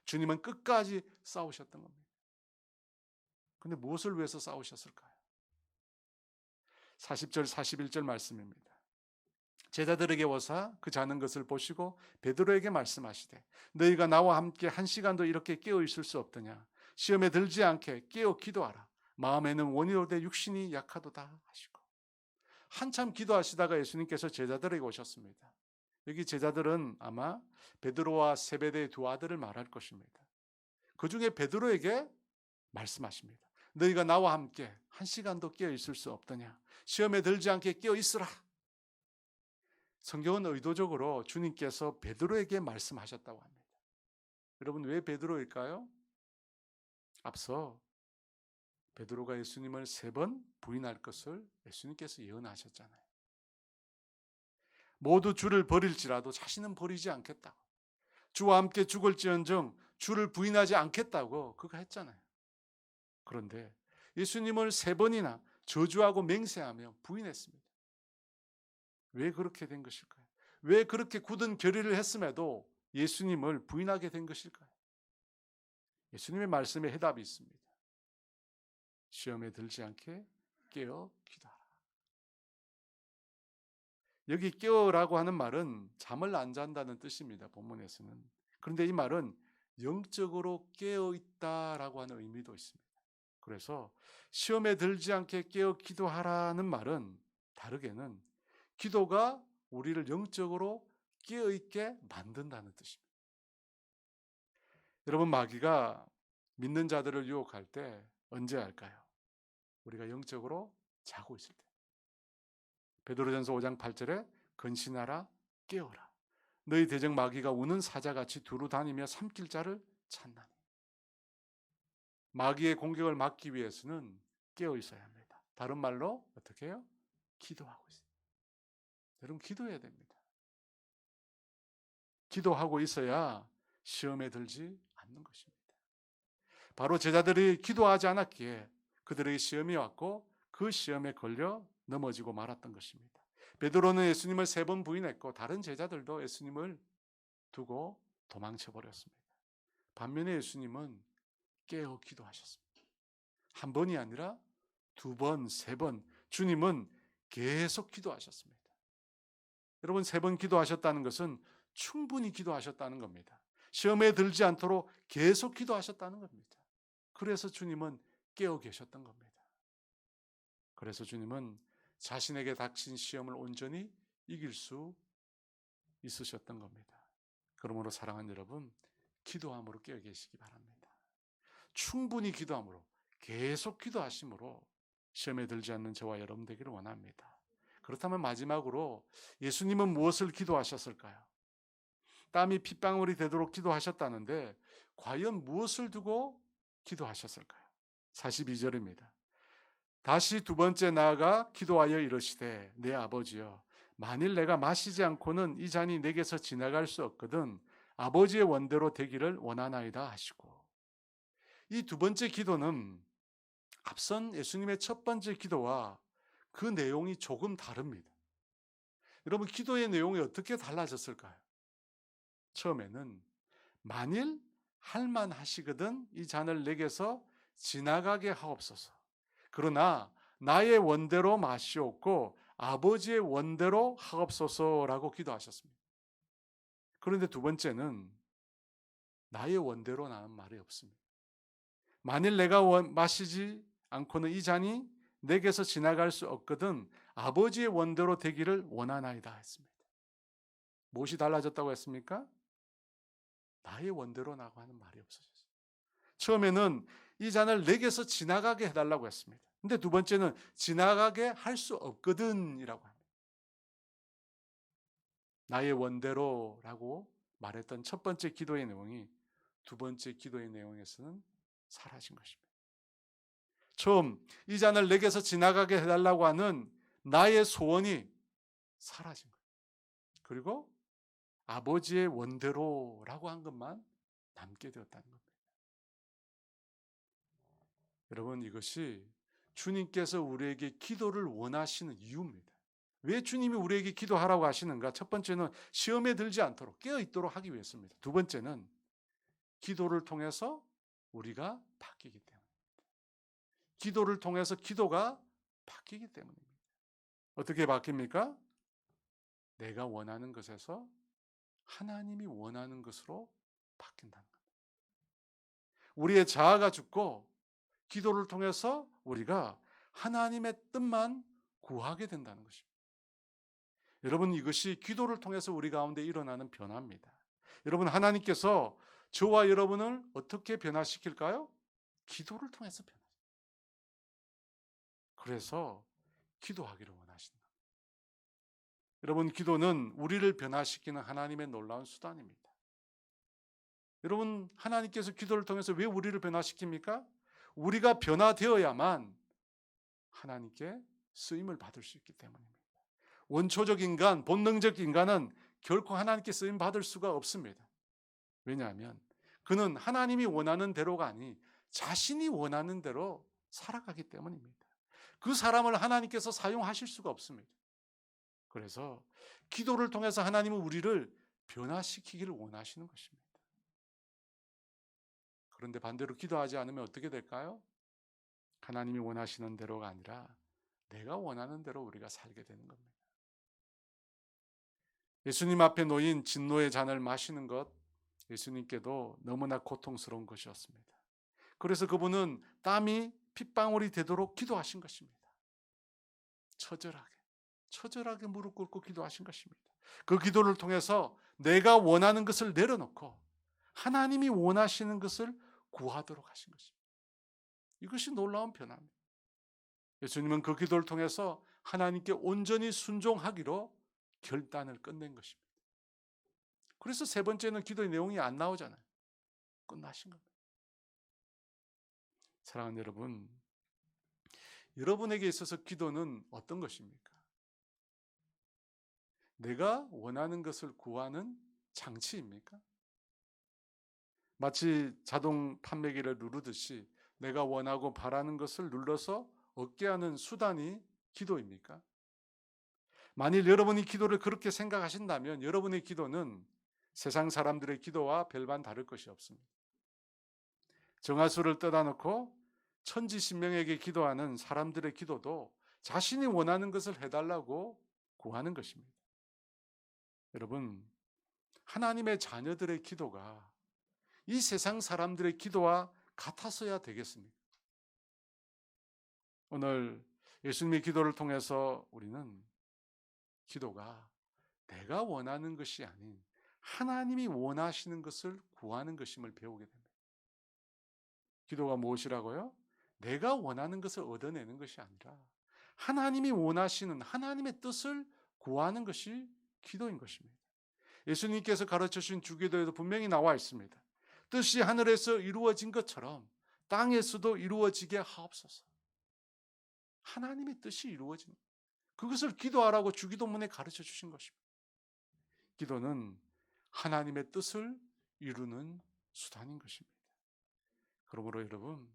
주님은 끝까지 싸우셨던 겁니다. 그런데 무엇을 위해서 싸우셨을까요? 40절 41절 말씀입니다. 제자들에게 오사 그 자는 것을 보시고 베드로에게 말씀하시되 너희가 나와 함께 한 시간도 이렇게 깨어 있을 수 없더냐. 시험에 들지 않게 깨어 기도하라. 마음에는 원이로되 육신이 약하도다 하시고. 한참 기도하시다가 예수님께서 제자들에게 오셨습니다. 여기 제자들은 아마 베드로와 세베대의 두 아들을 말할 것입니다. 그 중에 베드로에게 말씀하십니다. 너희가 나와 함께 한 시간도 깨어 있을 수 없더냐. 시험에 들지 않게 깨어 있으라. 성경은 의도적으로 주님께서 베드로에게 말씀하셨다고 합니다. 여러분, 왜 베드로일까요? 앞서 베드로가 예수님을 3번 부인할 것을 예수님께서 예언하셨잖아요. 모두 주를 버릴지라도 자신은 버리지 않겠다고. 주와 함께 죽을지언정 주를 부인하지 않겠다고 그거 했잖아요. 그런데 예수님을 3번이나 저주하고 맹세하며 부인했습니다. 왜 그렇게 된 것일까요? 왜 그렇게 굳은 결의를 했음에도 예수님을 부인하게 된 것일까요? 예수님의 말씀에 해답이 있습니다. 시험에 들지 않게 깨어 기도하라. 여기 깨어라고 하는 말은 잠을 안 잔다는 뜻입니다. 본문에서는. 그런데 이 말은 영적으로 깨어 있다라고 하는 의미도 있습니다. 그래서 시험에 들지 않게 깨어 기도하라는 말은 다르게는 기도가 우리를 영적으로 깨어 있게 만든다는 뜻입니다. 여러분, 마귀가 믿는 자들을 유혹할 때 언제 할까요? 우리가 영적으로 자고 있을 때. 베드로전서 5장 8절에 근신하라 깨어라. 너희 대적 마귀가 우는 사자같이 두루 다니며 삼킬 자를 찾나니. 마귀의 공격을 막기 위해서는 깨어 있어야 합니다. 다른 말로 어떻게 해요? 기도하고 있어요. 여러분, 기도해야 됩니다. 기도하고 있어야 시험에 들지 않는 것입니다. 바로 제자들이 기도하지 않았기에 그들에게 시험이 왔고 그 시험에 걸려 넘어지고 말았던 것입니다. 베드로는 예수님을 3번 부인했고 다른 제자들도 예수님을 두고 도망쳐 버렸습니다. 반면에 예수님은 깨어 기도하셨습니다. 한 번이 아니라 2번, 3번 주님은 계속 기도하셨습니다. 여러분, 3번 기도하셨다는 것은 충분히 기도하셨다는 겁니다. 시험에 들지 않도록 계속 기도하셨다는 겁니다. 그래서 주님은 깨어 계셨던 겁니다. 그래서 주님은 자신에게 닥친 시험을 온전히 이길 수 있으셨던 겁니다. 그러므로 사랑하는 여러분, 기도함으로 깨어 계시기 바랍니다. 충분히 기도함으로, 계속 기도하심으로 시험에 들지 않는 저와 여러분 되기를 원합니다. 그렇다면 마지막으로 예수님은 무엇을 기도하셨을까요? 땀이 핏방울이 되도록 기도하셨다는데 과연 무엇을 두고 기도하셨을까요? 42절입니다. 다시 2번째 나아가 기도하여 이르시되 내 아버지여 만일 내가 마시지 않고는 이 잔이 내게서 지나갈 수 없거든 아버지의 원대로 되기를 원하나이다 하시고. 이 2번째 기도는 앞선 예수님의 첫 번째 기도와 그 내용이 조금 다릅니다. 여러분, 기도의 내용이 어떻게 달라졌을까요? 처음에는 만일 할만하시거든 이 잔을 내게서 지나가게 하옵소서. 그러나 나의 원대로 마시옵고 아버지의 원대로 하옵소서라고 기도하셨습니다. 그런데 2번째는 나의 원대로라는 말이 없습니다. 만일 내가 마시지 않고는 이 잔이 내게서 지나갈 수 없거든 아버지의 원대로 되기를 원하나이다 했습니다. 무엇이 달라졌다고 했습니까? 나의 원대로라고 하는 말이 없어졌어요. 처음에는 이 잔을 내게서 지나가게 해달라고 했습니다. 근데 2번째는 지나가게 할 수 없거든 이라고 합니다. 나의 원대로라고 말했던 첫 번째 기도의 내용이 2번째 기도의 내용에서는 사라진 것입니다. 처음 이 잔을 내게서 지나가게 해달라고 하는 나의 소원이 사라진 거예요. 그리고 아버지의 원대로라고 한 것만 남게 되었다는 겁니다. 여러분, 이것이 주님께서 우리에게 기도를 원하시는 이유입니다. 왜 주님이 우리에게 기도하라고 하시는가? 첫 번째는 시험에 들지 않도록 깨어 있도록 하기 위해서입니다. 2번째는 기도를 통해서 우리가 바뀌기 때문입니다. 기도를 통해서 기도가 바뀌기 때문입니다. 어떻게 바뀝니까? 내가 원하는 것에서 하나님이 원하는 것으로 바뀐다는 겁니다. 우리의 자아가 죽고 기도를 통해서 우리가 하나님의 뜻만 구하게 된다는 것입니다. 여러분, 이것이 기도를 통해서 우리 가운데 일어나는 변화입니다. 여러분, 하나님께서 저와 여러분을 어떻게 변화시킬까요? 기도를 통해서 변화시켜요. 그래서 기도하기를 원하신다. 여러분, 기도는 우리를 변화시키는 하나님의 놀라운 수단입니다. 여러분, 하나님께서 기도를 통해서 왜 우리를 변화시킵니까? 우리가 변화되어야만 하나님께 쓰임을 받을 수 있기 때문입니다. 원초적 인간, 본능적 인간은 결코 하나님께 쓰임 받을 수가 없습니다. 왜냐하면 그는 하나님이 원하는 대로가 아니 자신이 원하는 대로 살아가기 때문입니다. 그 사람을 하나님께서 사용하실 수가 없습니다. 그래서 기도를 통해서 하나님은 우리를 변화시키기를 원하시는 것입니다. 그런데 반대로 기도하지 않으면 어떻게 될까요? 하나님이 원하시는 대로가 아니라 내가 원하는 대로 우리가 살게 되는 겁니다. 예수님 앞에 놓인 진노의 잔을 마시는 것, 예수님께도 너무나 고통스러운 것이었습니다. 그래서 그분은 땀이 핏방울이 되도록 기도하신 것입니다. 처절하게 무릎 꿇고 기도하신 것입니다. 그 기도를 통해서 내가 원하는 것을 내려놓고 하나님이 원하시는 것을 구하도록 하신 것입니다. 이것이 놀라운 변화입니다. 예수님은 그 기도를 통해서 하나님께 온전히 순종하기로 결단을 끝낸 것입니다. 그래서 세 번째는 기도의 내용이 안 나오잖아요. 끝나신 겁니다. 사랑하는 여러분, 여러분에게 있어서 기도는 어떤 것입니까? 내가 원하는 것을 구하는 장치입니까? 마치 자동 판매기를 누르듯이 내가 원하고 바라는 것을 눌러서 얻게 하는 수단이 기도입니까? 만일 여러분이 기도를 그렇게 생각하신다면 여러분의 기도는 세상 사람들의 기도와 별반 다를 것이 없습니다. 정화수를 떠다 놓고 천지신명에게 기도하는 사람들의 기도도 자신이 원하는 것을 해달라고 구하는 것입니다. 여러분, 하나님의 자녀들의 기도가 이 세상 사람들의 기도와 같아서야 되겠습니까? 오늘 예수님의 기도를 통해서 우리는 기도가 내가 원하는 것이 아닌 하나님이 원하시는 것을 구하는 것임을 배우게 됩니다. 기도가 무엇이라고요? 내가 원하는 것을 얻어내는 것이 아니라 하나님이 원하시는 하나님의 뜻을 구하는 것이 기도인 것입니다. 예수님께서 가르쳐 주신 주기도에도 분명히 나와 있습니다. 뜻이 하늘에서 이루어진 것처럼 땅에서도 이루어지게 하옵소서. 하나님의 뜻이 이루어진 것. 그것을 기도하라고 주기도문에 가르쳐 주신 것입니다. 기도는 하나님의 뜻을 이루는 수단인 것입니다. 그러므로 여러분,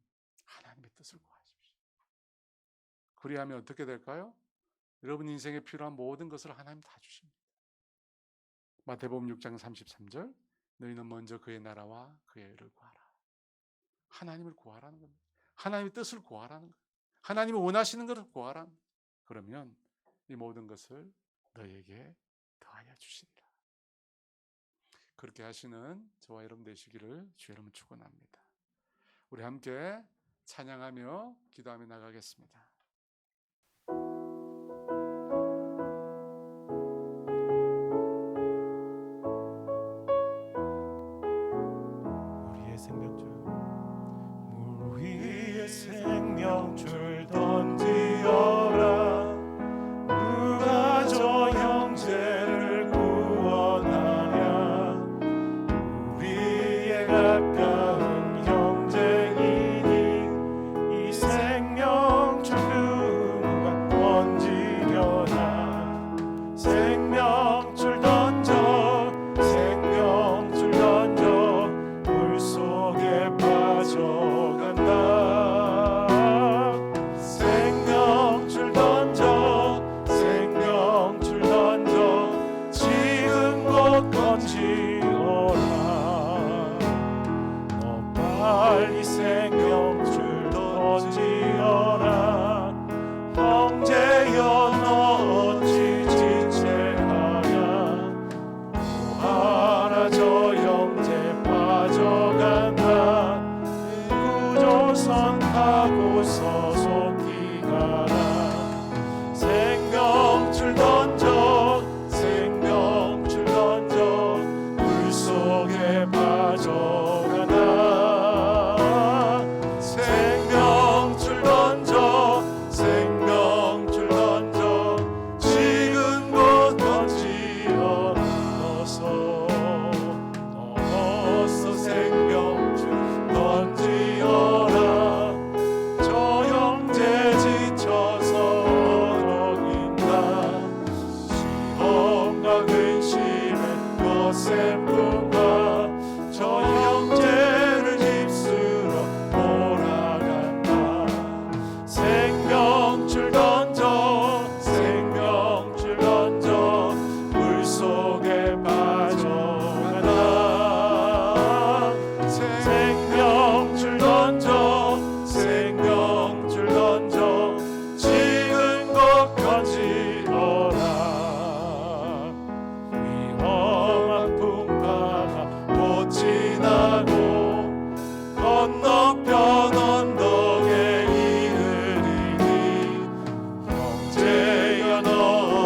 하나님의 뜻을 구하십시오. 그리하면 어떻게 될까요? 여러분 인생에 필요한 모든 것을 하나님 다 주십니다. 마태복음 6장 33절, 너희는 먼저 그의 나라와 그의 의를 구하라. 하나님을 구하라는 겁니다. 하나님의 뜻을 구하라는 거예요. 하나님이 원하시는 것을 구하라는 거예요. 그러면 이 모든 것을 너에게 더하여 주시리라. 그렇게 하시는 저와 여러분 되시기를 주의 이름으로 축원합니다. 우리 함께 찬양하며 기도하며 나가겠습니다. 우리의 생명줄, 물 위에 생명줄 던지어라. 누가 저 형제를 구원하랴. 우리의 가까운 형제이니 이 생명줄 누가 던지려나. 생명줄 던져, 생명줄 던져, 물 속에 빠져간다. 생명줄 던져, 생명줄 던져, 지금 곧 던지어라. 너 빨리 생명줄 던지어라. 형제여 너 어찌 지체하냐. 소속히 가라. 생명줄 던져 생명줄 던져 물속에 빠져가라. 생명줄 던져 생명줄 던져 지금 곧 던지어 넘어서 생명줄 던지어라. 저 형제 지쳐서 어린다. 시험과 근심에 거센분과 저 형제를 힘쓰러 몰아간다. 생명줄 던져 생명줄 던져 물속에 빠져가라. 생명줄 던져 생명줄 던져 지금 곧 던지어라. 위험한 풍파가 곧 지나고 건너편 언덕에 이르리니 형제여 너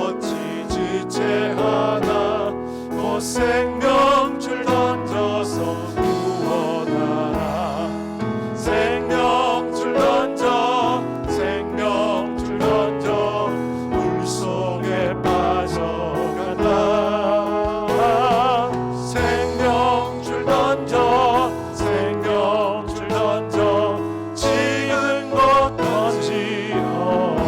어찌 지체하나. 곧 생명줄 던져서 구원하라. 생명줄 던져 생명줄 던져 물속에 빠져간다. 생명줄 던져 생명줄 던져 지금 곧 던지어라.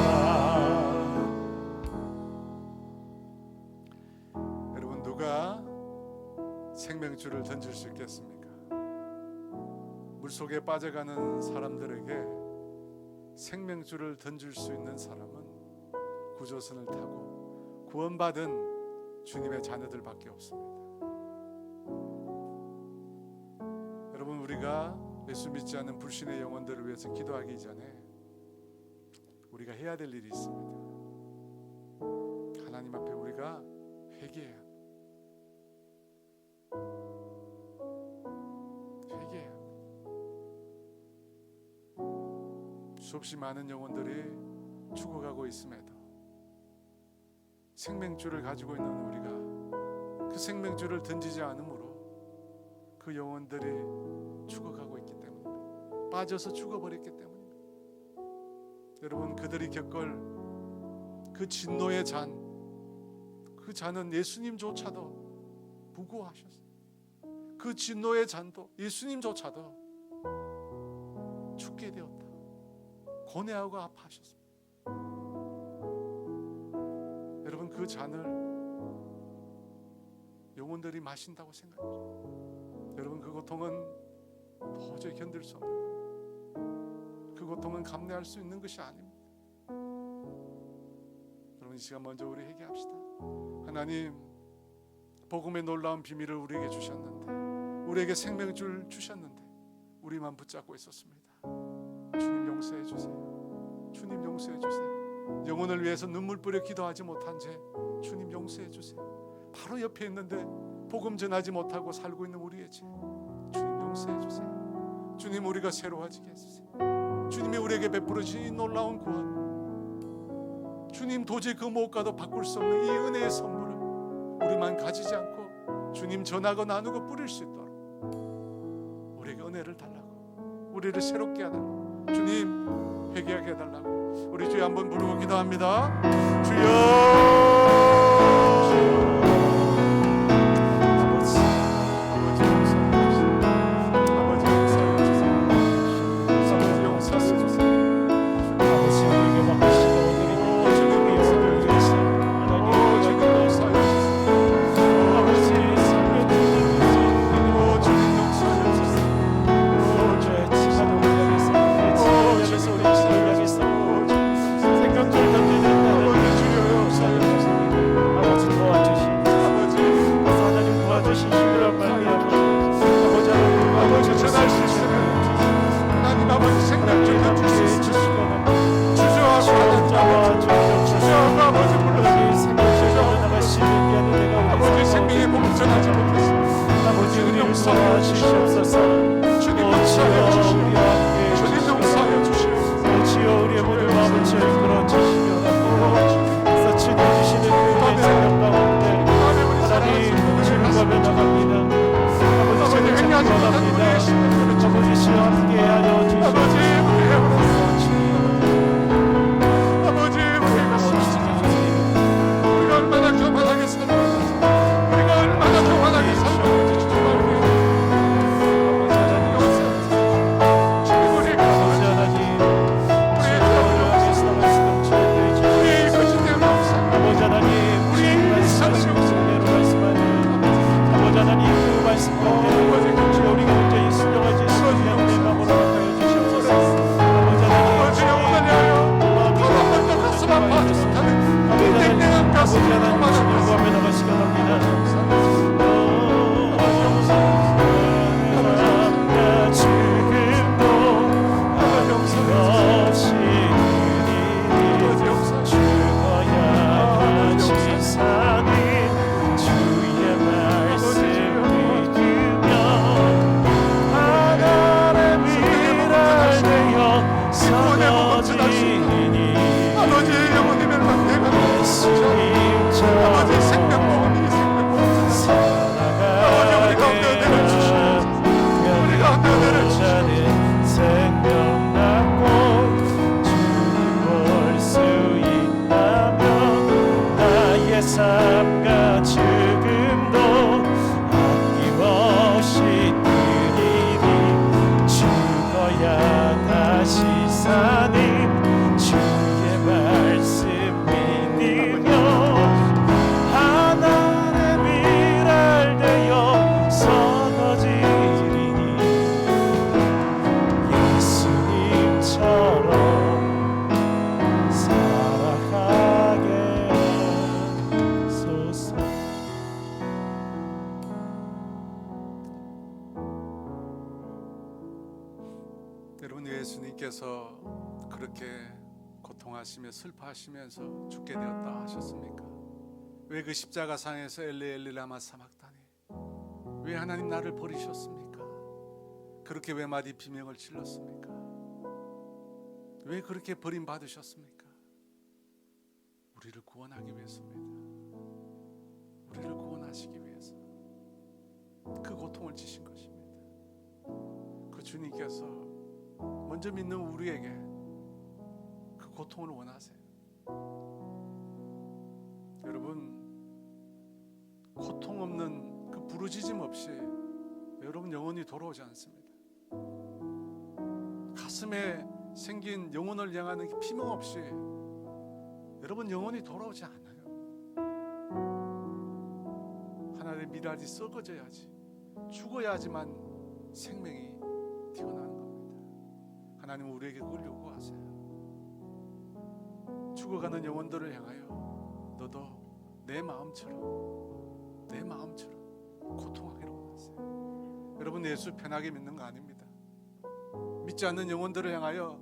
여러분, 누가 생명줄을 던질 수 있겠습니까? 물속에 빠져가는 사람들에게 생명줄을 던질 수 있는 사람은 구조선을 타고 구원받은 주님의 자녀들밖에 없습니다. 여러분, 우리가 예수 믿지 않는 불신의 영혼들을 위해서 기도하기 전에 우리가 해야 될 일이 있습니다. 하나님 앞에 우리가 회개해야 합니다. 회개해야 합니다. 수없이 많은 영혼들이 죽어가고 있음에도 생명줄을 가지고 있는 우리가 그 생명줄을 던지지 않으므로 그 영혼들이 죽어가고 있기 때문입니다. 빠져서 죽어버렸기 때문입니다. 여러분, 그들이 겪을 그 진노의 잔, 그 잔은 예수님조차도 무고하셨어요. 그 진노의 잔도 예수님조차도 죽게 되었다 고뇌하고 아파하셨습니다. 여러분, 그 잔을 영혼들이 마신다고 생각해요. 여러분, 그 고통은 도저히 견딜 수 없는 겁니다. 그 고통은 감내할 수 있는 것이 아닙니다. 여러분, 이 시간 먼저 우리 회개합시다. 하나님, 복음의 놀라운 비밀을 우리에게 주셨는데, 우리에게 생명줄 주셨는데 우리만 붙잡고 있었습니다. 주님 용서해 주세요. 주님 용서해 주세요. 영혼을 위해서 눈물 뿌려 기도하지 못한 죄 주님 용서해 주세요. 바로 옆에 있는데 복음 전하지 못하고 살고 있는 우리의 죄 주님 용서해 주세요. 주님, 우리가 새로워지게 해주세요. 주님이 우리에게 베풀어 주신 이 놀라운 구원, 주님 도저히 그 무엇과도 바꿀 수 없는 이 은혜의 선물을 우리만 가지지 않고 주님 전하고 나누고 뿌릴 수 있도록 우리에게 은혜를 달라고, 우리를 새롭게 해달라고, 주님 회개하게 해달라고 우리 주여 한번 부르고 기도합니다. 주여, 가지 못한 우리의 심령들을 아버지 시와 함께하여 주시옵소서. 아버지 우리의 아버지 우리가 우리가 얼마나 교만하게 살고 우리가 얼마나 교만하게 살고 삶과 지금도 아낌없이 드리니 죽어야 다시 사는 주의 말씀 믿으며 하나님의 미랄 되어 서거지리니 예수님처럼 여러분, 예수님께서 그렇게 고통하시며 슬퍼하시면서 죽게 되었다 하셨습니까? 왜 그 십자가상에서 엘리 엘리 라마 사막다니, 왜 하나님 나를 버리셨습니까? 그렇게 왜 마디 비명을 질렀습니까? 왜 그렇게 버림받으셨습니까? 우리를 구원하기 위해서입니다. 우리를 구원하시기 위해서 그 고통을 지신 것입니다. 그 주님께서 먼저 믿는 우리에게 그 고통을 원하세요. 여러분, 고통 없는 그 부르짖음 없이 여러분 영혼이 돌아오지 않습니다. 가슴에 생긴 영혼을 향하는 피멍 없이 여러분 영혼이 돌아오지 않아요. 하나님의 미랄이 썩어져야지, 죽어야지만 생명이 튀어나오는 겁니다. 하나님은 우리에게 그걸 요구하세요. 죽어가는 영혼들을 향하여 너도 내 마음처럼 고통하기를 원하세요. 여러분, 예수 편하게 믿는 거 아닙니다. 믿지 않는 영혼들을 향하여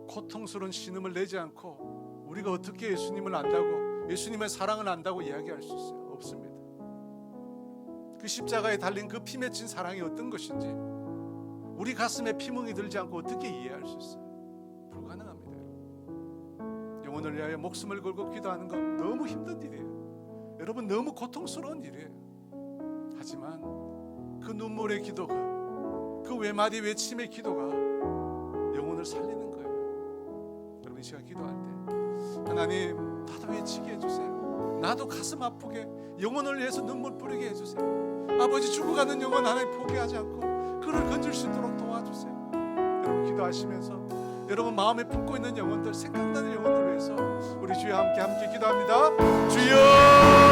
고통스러운 신음을 내지 않고 우리가 어떻게 예수님을 안다고, 예수님의 사랑을 안다고 이야기할 수 있어요? 없습니다. 그 십자가에 달린 그 피 맺힌 사랑이 어떤 것인지 우리 가슴에 피멍이 들지 않고 어떻게 이해할 수 있어요? 불가능합니다. 영혼을 위하여 목숨을 걸고 기도하는 건 너무 힘든 일이에요. 여러분, 너무 고통스러운 일이에요. 하지만 그 눈물의 기도가, 그 외마디 외침의 기도가 영혼을 살리는 거예요. 여러분, 이 시간 기도할 때 하나님, 나도 외치게 해주세요. 나도 가슴 아프게 영혼을 위해서 눈물 뿌리게 해주세요. 아버지, 죽어가는 영혼 하나님 포기하지 않고 그를 건질 수 있도록 도와주세요. 여러분, 기도하시면서 여러분 마음에 품고 있는 영혼들, 생각나는 영혼들 위해서 우리 주여 함께 기도합니다. 주여!